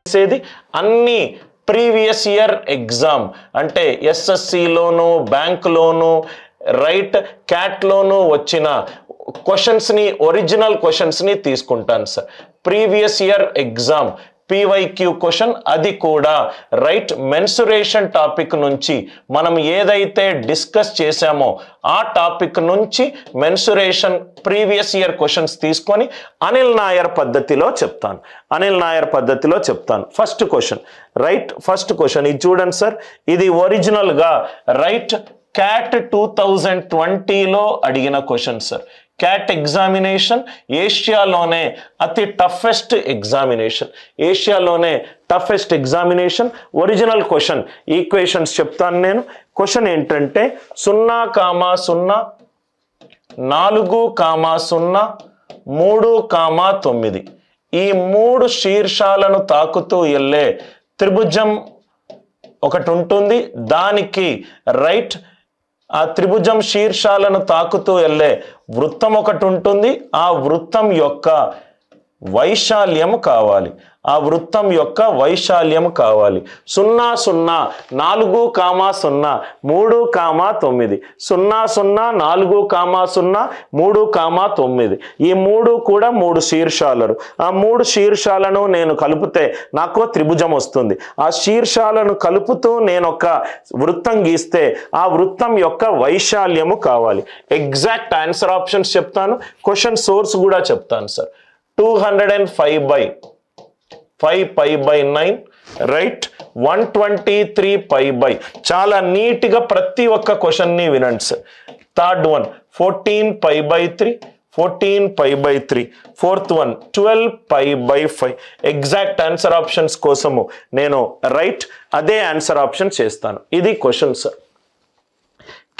చేసేది అన్ని previous year exam అంటే ఎస్ఎస్సి లోను బ్యాంక్ లోను రైట్ క్యాట్ లోను వచ్చిన క్వశ్చన్స్ ని ఒరిజినల్ క్వశ్చన్స్ ని తీసుకుంటాను sir. Previous year exam PYQ question అది కూడా రైట్ మెన్సురేషన్ టాపిక్ నుంచి మనం ఏదైతే డిస్కస్ చేశామో ఆ టాపిక్ నుంచి మెన్సురేషన్ ప్రీవియస్ ఇయర్ క్వశ్చన్స్ తీసుకొని అనిల్ నాయర్ పద్ధతిలో చెప్తాను. First question right, first question ఇది చూడండి సార్. ఇది ఒరిజినల్ గా రైట్ క్యాట్ 2020లో అడిగిన క్వశ్చన్ సార్. క్యాట్ ఎగ్జామినేషన్ ఏషియాలోనే అతి toughest examination. Original question equations చెప్తాను నేను. క్వశ్చన్ ఏంటంటే 0,0 4,0 3,9 ఈ 3 శీర్షాలను తాకుతూ వెళ్ళే త్రిభుజం ఒకటి ఉంటుంది. దానికి రైట్ ఆ త్రిభుజం శీర్షాలను తాకుతూ వెళ్ళే వృత్తం ఒకటి ఉంటుంది. ఆ వృత్తం యొక్క వైశాల్యం కావాలి. 0, 0, 4,0 3,9 0, 0, 4,0 3,9 ఈ 3 కూడా 3 శీర్షాలు. ఆ 3 శీర్షాలను నేను కలిపితే నాకు త్రిభుజం వస్తుంది. ఆ శీర్షాలను కలుపుతూ నేను ఒక వృత్తం గీస్తే ఆ వృత్తం యొక్క వైశాల్యము కావాలి. ఎగ్జాక్ట్ ఆన్సర్ ఆప్షన్స్ చెప్తాను, క్వశ్చన్ సోర్స్ కూడా చెప్తాను సార్. 205/5π/9 రైట్ 123 π/. చాలా నీట్గా ప్రతి ఒక్క క్వశ్చన్ ని వినండి sir. Third one 14 π/3 14 π/3. Fourth one 12 π/5. Exact answer options కోసము నేను రైట్ అదే ఆన్సర్ ఆప్షన్ చేస్తాను. ఇది question sir.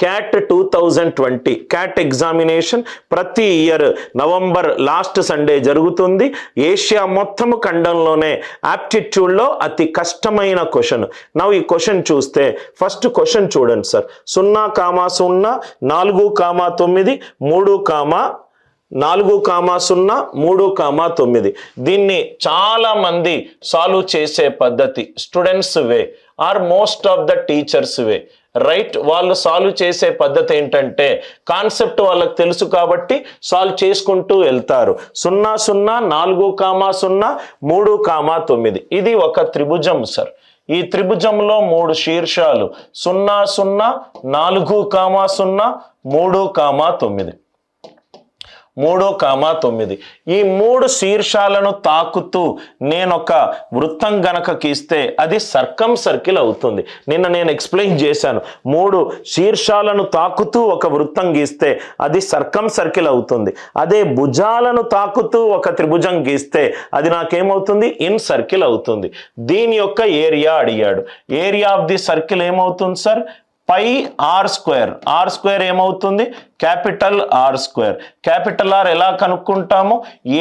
CAT 2020 CAT examination ప్రతి ఇయర్ నవంబర్ లాస్ట్ సండే జరుగుతుంది. ఏషియా మొత్తం ఖండంలోనే ఆప్టిట్యూడ్లో అతి కష్టమైన క్వశ్చన్. ఈ క్వశ్చన్ చూస్తే ఫస్ట్ క్వశ్చన్ చూడండి సార్. 0,0 4,9 3,0 దీన్ని చాలా మంది సాల్వ్ చేసే పద్ధతి students way or most of the teachers way right. వాళ్ళు సాల్వ్ చేసే పద్ధతి ఏంటంటే కాన్సెప్ట్ వాళ్ళకి తెలుసు కాబట్టి సాల్వ్ చేసుకుంటూ వెళ్తారు. 0, 0, 4,0 3,9 ఇది ఒక త్రిభుజం సార్. ఈ త్రిభుజంలో 3 శీర్షాలు 0, 0, 4,0 3,9 3,9 ఈ 3 శీర్షాలను తాకుతూ నేను ఒక వృత్తం గనక గీస్తే అది సర్కమ్ సర్కిల్ అవుతుంది. నిన్న నేను ఎక్స్ప్లెయిన్ చేశాను. 3 శీర్షాలను తాకుతూ ఒక వృత్తం గీస్తే అది సర్కమ్ సర్కిల్ అవుతుంది. అదే భుజాలను తాకుతూ ఒక త్రిభుజం గీస్తే అది నాకేమవుతుంది? ఇన్ సర్కిల్ అవుతుంది. దీని యొక్క ఏరియా అడిగాడు. ఏరియా ఆఫ్ ది సర్కిల్ ఏమవుతుంది సార్? πr². r² ఏమవుతుంది? Capital R². క్యాపిటల్ R ఎలా కనుక్కుంటాము?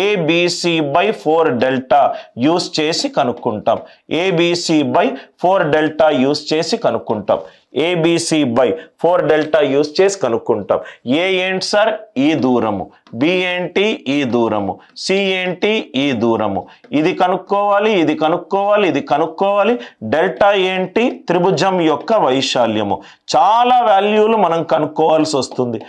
ABC/4 యూస్ చేసి కనుక్కుంటాం. ABC/4 యూస్ చేసి కనుక్కుంటాం. ABC/4 యూస్ చేసి కనుక్కుంటాం. ఏ ఏంటి సార్? ఈ దూరము. బి ఏంటి? ఈ దూరము. సి ఏంటి? ఈ దూరము. ఇది కనుక్కోవాలి, ఇది కనుక్కోవాలి, ఇది కనుక్కోవాలి. డెల్టా ఏంటి? త్రిభుజం యొక్క వైశాల్యము. చాలా వాల్యూలు మనం కనుక్కోవాల్సి వస్తుంది.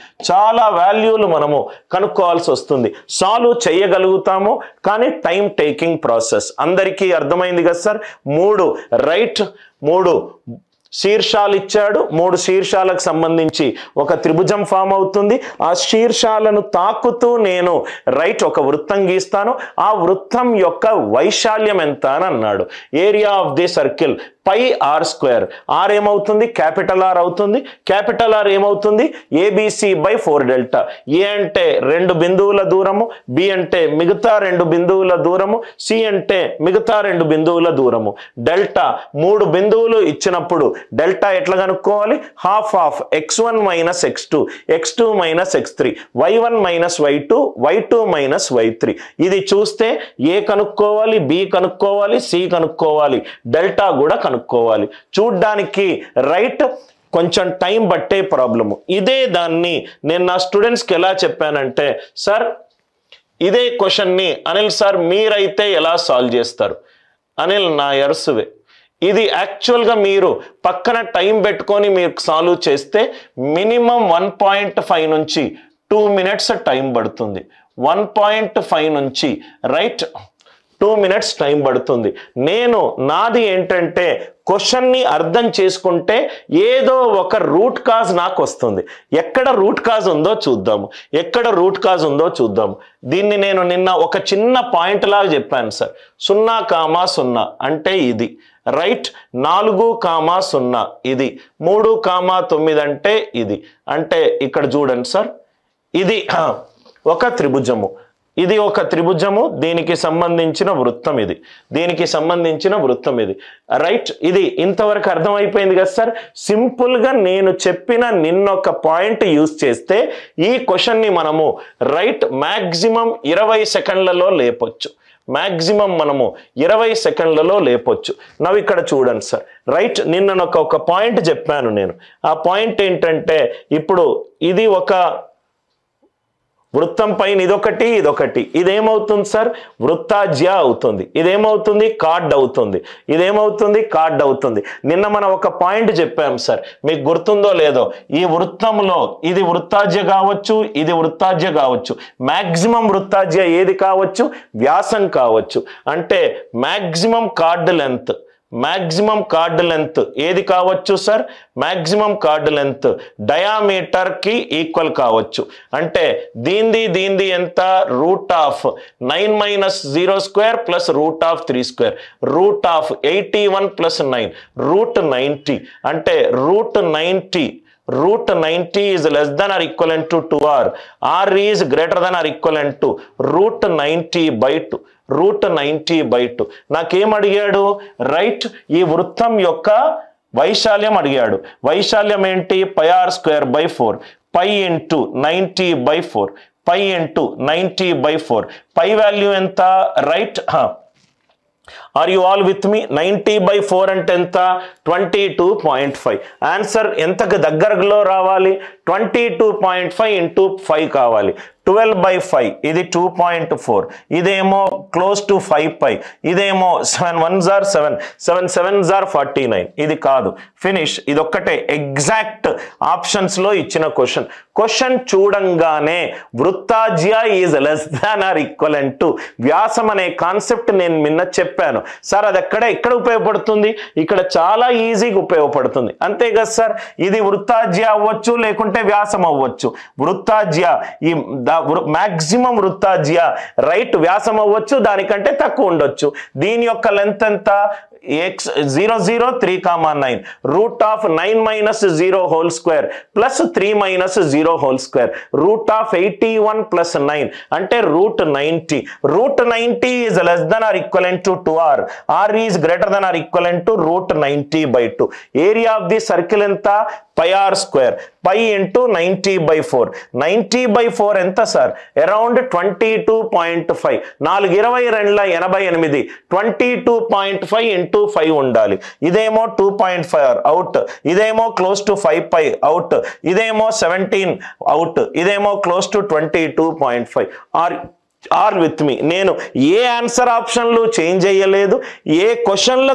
సాల్వ్ చేయగలుగుతాము కానీ టైం టేకింగ్ ప్రాసెస్. అందరికీ అర్థమైంది కదా సార్? 3 శీర్షాలు ఇచ్చాడు. 3 శీర్షాలకు సంబంధించి ఒక త్రిభుజం ఫామ్ అవుతుంది. ఆ శీర్షాలను తాకుతూ నేను రైట్ ఒక వృత్తం గీస్తాను. ఆ వృత్తం యొక్క వైశాల్యం ఎంత అని అన్నాడు. Area of the circle πr². R ఏమవుతుంది? క్యాపిటల్ R అవుతుంది. క్యాపిటల్ R ఏమవుతుంది? ABC/4. ఏ అంటే 2 బిందువుల దూరము, బి అంటే మిగతా 2 బిందువుల దూరము, సి అంటే మిగతా 2 బిందువుల దూరము. డెల్టా 3 బిందువులు ఇచ్చినప్పుడు డెల్టా ఎట్లా కనుక్కోవాలి? Half of x1 - x2, x2 - x3, y1 - y2, y2 - y3. ఇది చూస్తే ఏ కనుక్కోవాలి, బి కనుక్కోవాలి, సి కనుక్కోవాలి, డెల్టా కూడా కనుక్కోవాలి. చూడ్డానికి రైట్ కొంచెం టైం పట్టే ప్రాబ్లము. ఇదే దాన్ని నేను నా స్టూడెంట్స్కి ఎలా చెప్పానంటే, సార్ ఇదే క్వశ్చన్ని అనిల్ సార్ మీరైతే ఎలా సాల్వ్ చేస్తారు? అనిల్ నాయర్స్వే. ఇది యాక్చువల్గా మీరు పక్కన టైం పెట్టుకొని మీరు సాల్వ్ చేస్తే మినిమం 1.5 నుంచి 2 minutes టైం పడుతుంది. 1.5 నుంచి రైట్ 2 minutes టైం పడుతుంది. నేను నాది ఏంటంటే క్వశ్చన్ని అర్థం చేసుకుంటే ఏదో ఒక రూట్ కాజ్ నాకు వస్తుంది. ఎక్కడ రూట్ కాజ్ ఉందో చూద్దాము, ఎక్కడ రూట్ కాజ్ ఉందో చూద్దాము. దీన్ని నేను నిన్న ఒక చిన్న పాయింట్ లాగా చెప్పాను సార్. 0,0 అంటే ఇది రైట్, 4,0 ఇది, 3,9 అంటే ఇది. అంటే ఇక్కడ చూడండి సార్, ఇది ఒక త్రిభుజము, ఇది ఒక త్రిభుజము, దీనికి సంబంధించిన వృత్తం ఇది, దీనికి సంబంధించిన వృత్తం ఇది రైట్. ఇది ఇంతవరకు అర్థమైపోయింది కదా సార్. సింపుల్గా నేను చెప్పిన నిన్నొక పాయింట్ యూజ్ చేస్తే ఈ క్వశ్చన్ని మనము రైట్ మ్యాక్సిమం 20 సెకండ్లలో లేపొచ్చు. మ్యాక్సిమం మనము 20 సెకండ్లలో లేపొచ్చు. నవ్వు ఇక్కడ చూడండి సార్ రైట్, నిన్న ఒక పాయింట్ చెప్పాను నేను. ఆ పాయింట్ ఏంటంటే ఇప్పుడు ఇది ఒక వృత్తం పైన ఇదొకటి ఇదొకటి, ఇదేమవుతుంది సార్ వృత్తాజ్య అవుతుంది, ఇదేమవుతుంది కార్డ్ అవుతుంది, ఇదేమవుతుంది కార్డ్ అవుతుంది. నిన్న మనం ఒక పాయింట్ చెప్పాం సార్, మీకు గుర్తుందో లేదో, ఈ వృత్తంలో ఇది వృత్తాజ్య కావచ్చు, ఇది వృత్తాజ్య కావచ్చు. మ్యాక్సిమం వృత్తాజ్య ఏది కావచ్చు, వ్యాసం కావచ్చు. అంటే maximum chord length, maximum chord length ఏది కావచ్చు sir, maximum chord length diameter కి ఈక్వల్ కావచ్చు. అంటే దీంది ఎంత, root of 9 - 0² plus root of 3², root of 81 + 9 root 90. అంటే root 90 is less than or equivalent to 2r, r is greater than or equivalent to root 90/2, root 90/2. నాకేం అడిగాడు right, ఈ వృత్తం యొక్క వైశాల్యం అడిగాడు. వైశాల్యం ఏంటి, πr²/4, π × 90/4, π × 90/4. పై వాల్యూ ఎంత right, are you all with me? 90/4 అంటే ఎంత, 22.5. ఆన్సర్ ఎంతకు దగ్గరలో రావాలి, 22.5 × 5 కావాలి. 12/5 ఇది 2.4, ఇదేమో క్లోజ్ టు 5π, ఇదేమో 7 1s are 7, 7 7s are 49. ఇది కాదు, ఫినిష్. ఇది ఒక్కటే ఎగ్జాక్ట్ ఆప్షన్స్ లో ఇచ్చిన క్వశ్చన్. క్వశ్చన్ చూడంగానే వృత్తాజ్య is less than or equivalent to వ్యాసం అనే కాన్సెప్ట్ నేను నిన్న చెప్పాను సార్. అది ఎక్కడ ఉపయోగపడుతుంది, ఇక్కడ చాలా ఈజీగా ఉపయోగపడుతుంది అంతే కదా సార్. ఇది వృత్తాజ్య అవ్వచ్చు, లేకుంటే వ్యాసం అవ్వచ్చు. వృత్తాజ్య ఈ మ్యాక్సిమం వృత్తాజ్య రైట్ వ్యాసం అవ్వచ్చు, దానికంటే తక్కువ ఉండొచ్చు. దీని యొక్క లెంత్ ఎంత, x 0 0 3,9 root of 9 - 0² plus 3 - 0² root of 81 + 9 అంటే root 90. Root 90 is less than or equivalent to 2r, r is greater than or equivalent to root 90/2. Area of the circle ఎంత, πr², π × 90/4. 90/4 ఎంత సార్, అరౌండ్ 22.5. 4 22 88, 22.5 × 5 ఉండాలి. ఇదేమో 2.5 out, ఇదేమో close to 5π out, ఇదేమో 17 out, ఇదేమో close to 22.5. Are with me? నేను ఏ answer ఆప్షన్లు change అయ్యలేదు, ఏ క్వశ్చన్ల